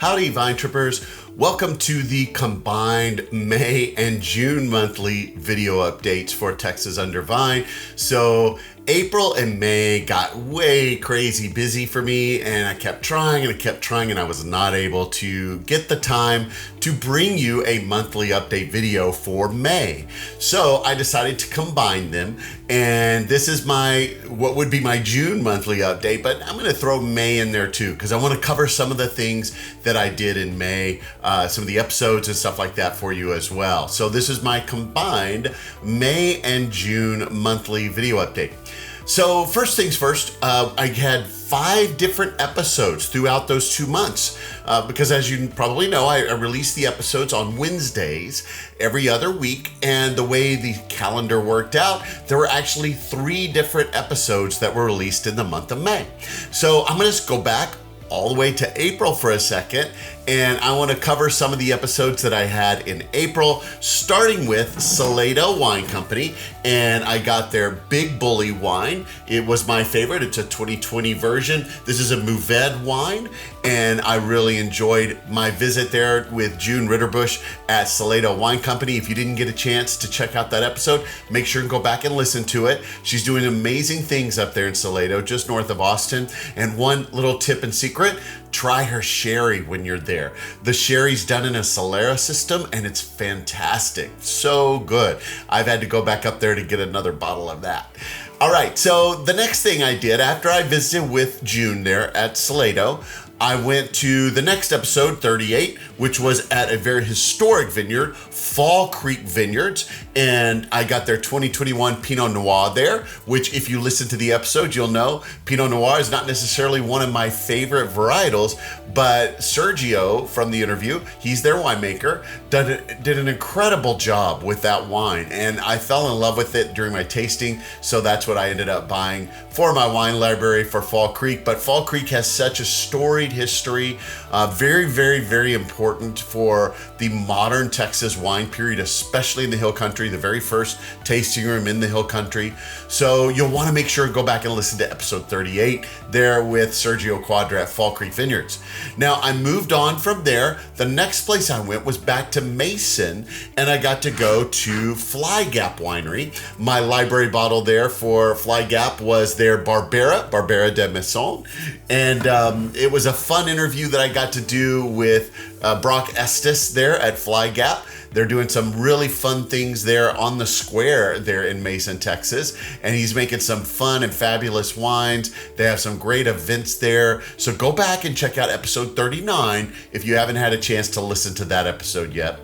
Howdy, Vine Trippers. Welcome to the combined May and June monthly video updates for Texas Under Vine. So April and May got way crazy busy for me, and I kept trying and I was not able to get the time to bring you a monthly update video for May. So I decided to combine them, and this is what would be my June monthly update, but I'm gonna throw May in there too, because I wanna cover some of the things that I did in May, some of the episodes and stuff like that for you as well. So this is my combined May and June monthly video update. So first things first, I had 5 different episodes throughout those 2 months because, as you probably know, I release the episodes on Wednesdays every other week, and the way the calendar worked out, there were actually 3 different episodes that were released in the month of May. So I'm gonna just go back all the way to April for a second, and I want to cover some of the episodes that I had in April, starting with Salado Wine Company, and I got their Big Bully wine. It was my favorite. It's a 2020 version. This is a Mourvedre wine, and I really enjoyed my visit there with June Ritterbusch at Salado Wine Company. If you didn't get a chance to check out that episode, make sure and go back and listen to it. She's doing amazing things up there in Salado, just north of Austin. And one little tip and secret, try her sherry when you're there. The sherry's done in a Solera system, and it's fantastic. So good. I've had to go back up there to get another bottle of that. All right, so the next thing I did after I visited with June there at Salado, I went to the next episode, 38, which was at a very historic vineyard, Fall Creek Vineyards, and I got their 2021 Pinot Noir there, which if you listen to the episode, you'll know Pinot Noir is not necessarily one of my favorite varietals, but Sergio from the interview, he's their winemaker, did an incredible job with that wine, and I fell in love with it during my tasting, so that's what I ended up buying for my wine library for Fall Creek. But Fall Creek has such a storied history, very, very, very important for the modern Texas wine period, especially in the Hill Country, the very first tasting room in the Hill Country. So you'll want to make sure and go back and listen to episode 38 there with Sergio Quadra at Fall Creek Vineyards. Now I moved on from there. The next place I went was back to Mason, and I got to go to Fly Gap Winery. My library bottle there for Fly Gap was their Barbera de Maison, and it was a fun interview that I got to do with Brock Estes there at Fly Gap. They're doing some really fun things there on the square there in Mason, Texas, and he's making some fun and fabulous wines. They have some great events there. So go back and check out episode 39 if you haven't had a chance to listen to that episode yet.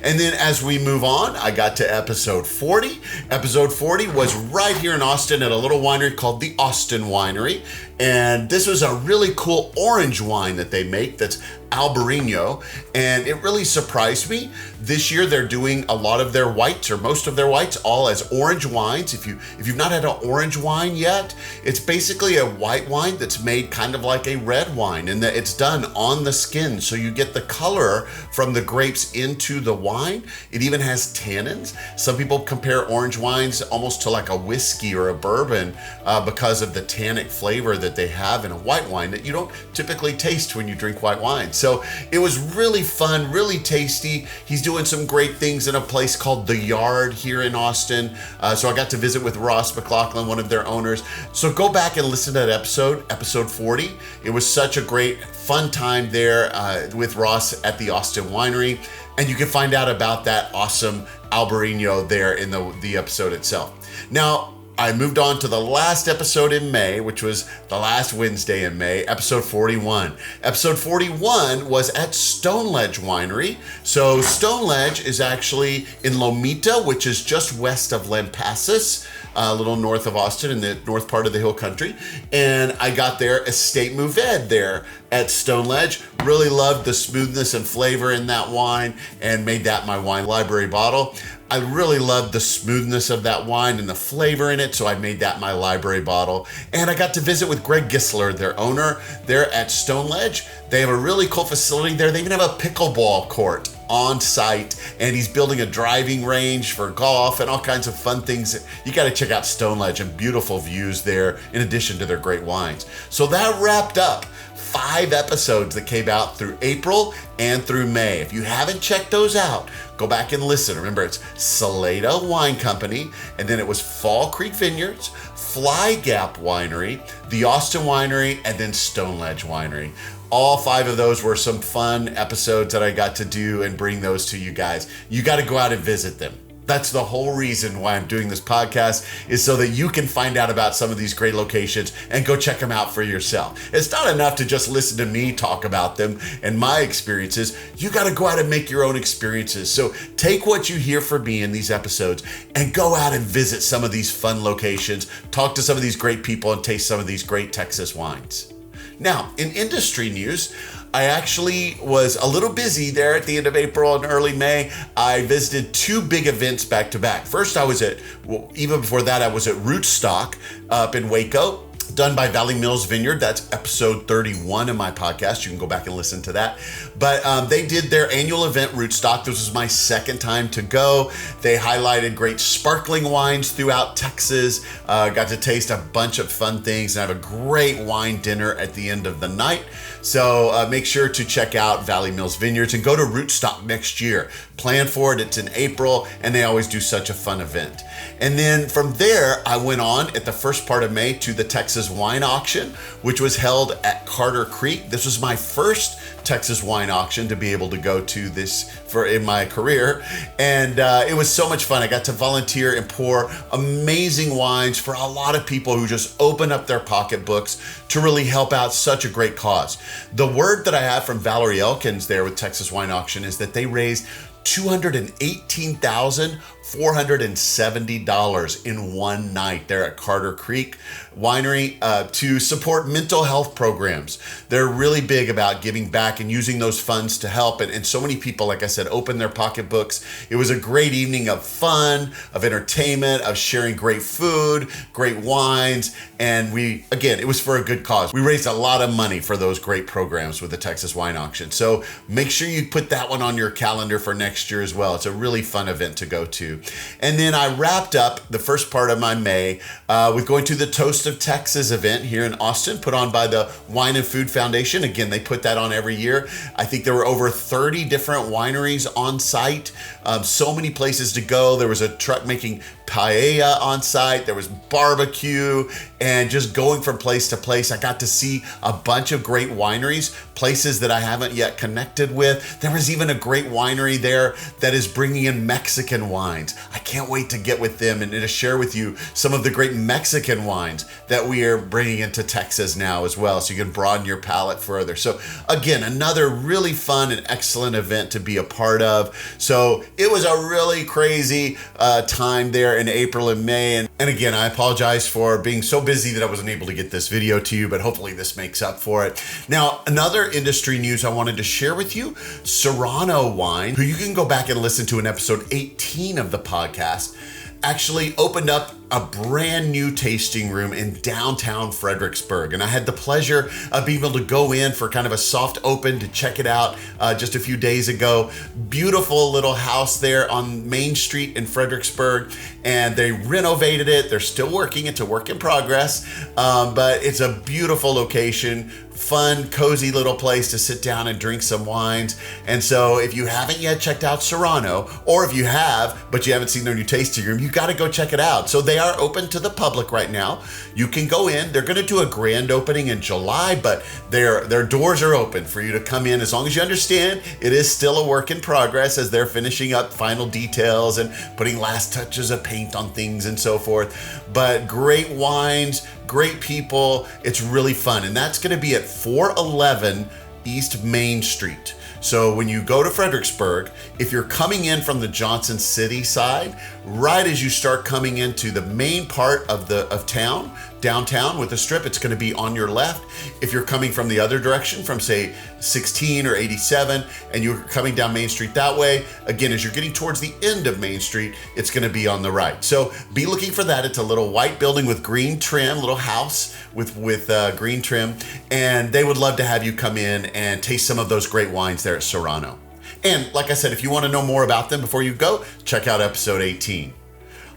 And then as we move on, I got to episode 40. Episode 40 was right here in Austin at a little winery called the Austin Winery. And this was a really cool orange wine that they make that's Albarino, and it really surprised me. This year they're doing a lot of their whites, or most of their whites, all as orange wines. If you've not had an orange wine yet, it's basically a white wine that's made kind of like a red wine, and that it's done on the skin, so you get the color from the grapes into the wine. It even has tannins. Some people compare orange wines almost to like a whiskey or a bourbon because of the tannic flavor that they have in a white wine that you don't typically taste when you drink white wine. So it was really fun, really tasty. He's doing some great things in a place called The Yard here in Austin. So I got to visit with Ross McLaughlin, one of their owners. So go back and listen to that episode 40. It was such a great, fun time there with Ross at the Austin Winery. And you can find out about that awesome Albarino there in the episode itself. Now, I moved on to the last episode in May, which was the last Wednesday in May, episode 41. Episode 41 was at Stone Ledge Winery. So Stone Ledge is actually in Lomita, which is just west of Lampasas, a little north of Austin in the north part of the Hill Country. And I got their Estate Mourvedre there at Stone Ledge. Really loved the smoothness and flavor in that wine and made that my wine library bottle. I really loved the smoothness of that wine and the flavor in it, so I made that my library bottle. And I got to visit with Greg Gisler, their owner, there at Stone Ledge. They have a really cool facility there. They even have a pickleball court on site, and he's building a driving range for golf and all kinds of fun things. You got to check out Stone Ledge, and beautiful views there in addition to their great wines. So that wrapped up 5 episodes that came out through April and through May. If you haven't checked those out, go back and listen. Remember, it's Salado Wine Company, and then it was Fall Creek Vineyards, Fly Gap Winery, the Austin Winery, and then Stone Ledge Winery. All 5 of those were some fun episodes that I got to do and bring those to you guys. You got to go out and visit them. That's the whole reason why I'm doing this podcast, is so that you can find out about some of these great locations and go check them out for yourself. It's not enough to just listen to me talk about them and my experiences. You got to go out and make your own experiences. So take what you hear from me in these episodes and go out and visit some of these fun locations, talk to some of these great people, and taste some of these great Texas wines. Now, in industry news, I actually was a little busy there at the end of April and early May. I visited 2 big events back to back. First, even before that, I was at Rootstock up in Waco, done by Valley Mills Vineyard. That's episode 31 of my podcast. You can go back and listen to that. But they did their annual event, Rootstock. This was my second time to go. They highlighted great sparkling wines throughout Texas. Got to taste a bunch of fun things and have a great wine dinner at the end of the night. So make sure to check out Valley Mills Vineyards and go to Rootstock next year. Plan for it. It's in April, and they always do such a fun event. And then from there, I went on at the first part of May to the Texas Wine Auction, which was held at Carter Creek. This was my first Texas wine auction to be able to go to in my career. And it was so much fun. I got to volunteer and pour amazing wines for a lot of people who just open up their pocketbooks to really help out such a great cause. The word that I have from Valerie Elkins there with Texas Wine Auction is that they raised $218,470 in one night there at Carter Creek Winery to support mental health programs. They're really big about giving back and using those funds to help. And so many people, like I said, opened their pocketbooks. It was a great evening of fun, of entertainment, of sharing great food, great wines. And it was for a good cause. We raised a lot of money for those great programs with the Texas Wine Auction. So make sure you put that one on your calendar for next year as well. It's a really fun event to go to. And then I wrapped up the first part of my May with going to the Toast of Texas event here in Austin, put on by the Wine and Food Foundation. Again, they put that on every year. I think there were over 30 different wineries on site, so many places to go. There was a truck making paella on site, there was barbecue, and just going from place to place. I got to see a bunch of great wineries, places that I haven't yet connected with. There was even a great winery there that is bringing in Mexican wines. I can't wait to get with them and to share with you some of the great Mexican wines that we are bringing into Texas now as well, so you can broaden your palate further. So again, another really fun and excellent event to be a part of. So it was a really crazy time there in April and May. And again, I apologize for being so busy that I wasn't able to get this video to you, but hopefully this makes up for it. Now, another industry news I wanted to share with you, Serrano Wine, who you can go back and listen to in episode 18 of the podcast, actually opened up a brand new tasting room in downtown Fredericksburg. And I had the pleasure of being able to go in for kind of a soft open to check it out just a few days ago. Beautiful little house there on Main Street in Fredericksburg. And they renovated it. They're still working. It's a work in progress, but it's a beautiful location. Fun, cozy little place to sit down and drink some wines. And so if you haven't yet checked out Serrano, or if you have, but you haven't seen their new tasting room, you got to go check it out. So they are open to the public right now. You can go in. They're going to do a grand opening in July, but their doors are open for you to come in, as long as you understand it is still a work in progress as they're finishing up final details and putting last touches of paint on things and so forth. But great wines, great people. It's really fun. And that's going to be at 411 East Main Street. So when you go to Fredericksburg, if you're coming in from the Johnson City side, right as you start coming into the main part of town, downtown with the strip, it's going to be on your left. If you're coming from the other direction, from say 16 or 87, and you're coming down Main Street that way, again, as you're getting towards the end of Main Street, it's going to be on the right. So be looking for that. It's a little white building with green trim, little house with green trim, and they would love to have you come in and taste some of those great wines there at Serrano. And like I said, if you want to know more about them before you go, check out episode 18.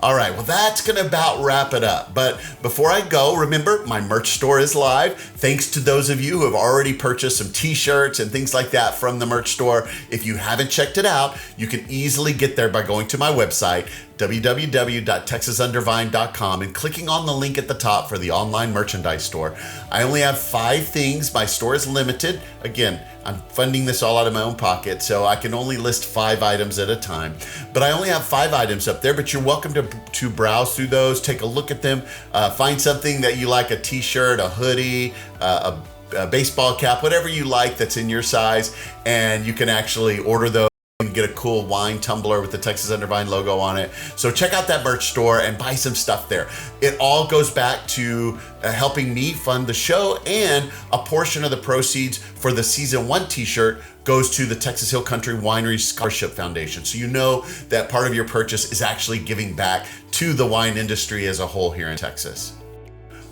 All right, well, that's gonna about wrap it up. But before I go, remember, my merch store is live. Thanks to those of you who have already purchased some t-shirts and things like that from the merch store. If you haven't checked it out, you can easily get there by going to my website, www.texasundervine.com, and clicking on the link at the top for the online merchandise store. I only have 5 things. My store is limited. Again, I'm funding this all out of my own pocket, so I can only list 5 items at a time. But I only have 5 items up there, but you're welcome to browse through those, take a look at them, find something that you like, a t-shirt, a hoodie, a baseball cap, whatever you like that's in your size, and you can actually order those and get a cool wine tumbler with the Texas Undervine logo on it. So check out that merch store and buy some stuff there. It all goes back to helping me fund the show, and a portion of the proceeds for the season 1 t-shirt goes to the Texas Hill Country Winery Scholarship Foundation. So you know that part of your purchase is actually giving back to the wine industry as a whole here in Texas.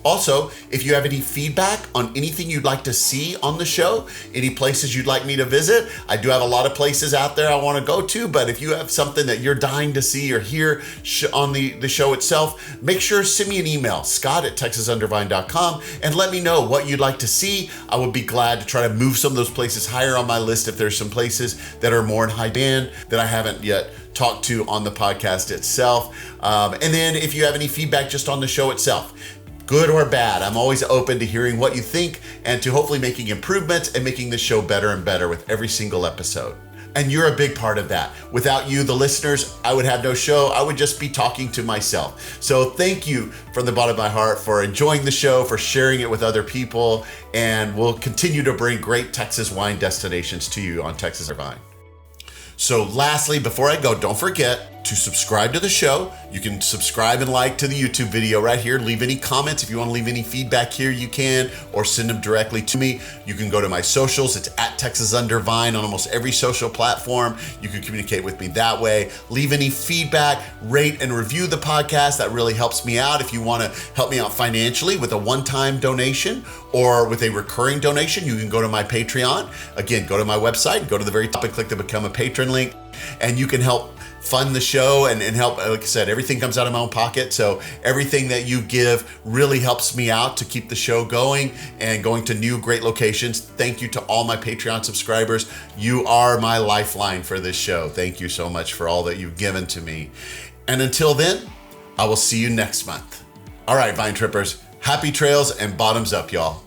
Also, if you have any feedback on anything you'd like to see on the show, any places you'd like me to visit, I do have a lot of places out there I want to go to, but if you have something that you're dying to see or hear on the show itself, make sure to send me an email, scott@texasundervine.com, and let me know what you'd like to see. I would be glad to try to move some of those places higher on my list if there's some places that are more in high demand that I haven't yet talked to on the podcast itself. And then if you have any feedback just on the show itself, good or bad, I'm always open to hearing what you think and to hopefully making improvements and making the show better and better with every single episode. And you're a big part of that. Without you, the listeners, I would have no show. I would just be talking to myself. So thank you from the bottom of my heart for enjoying the show, for sharing it with other people, and we'll continue to bring great Texas wine destinations to you on Texas Undervine. So lastly, before I go, don't forget to subscribe to the show. You can subscribe and like to the YouTube video right here. Leave any comments. If you want to leave any feedback here, you can, or send them directly to me. You can go to my socials. It's at Texas Undervine on almost every social platform. You can communicate with me that way. Leave any feedback, rate and review the podcast. That really helps me out. If you want to help me out financially with a one-time donation or with a recurring donation, you can go to my Patreon. Again, go to my website, go to the very top and click the Become a Patron link, and you can help fund the show and help. Like I said, everything comes out of my own pocket, so everything that you give really helps me out to keep the show going and going to new great locations. Thank you to all my Patreon subscribers. You are my lifeline for this show. Thank you so much for all that you've given to me. And until then, I will see you next month. All right, Vine Trippers, happy trails and bottoms up, y'all.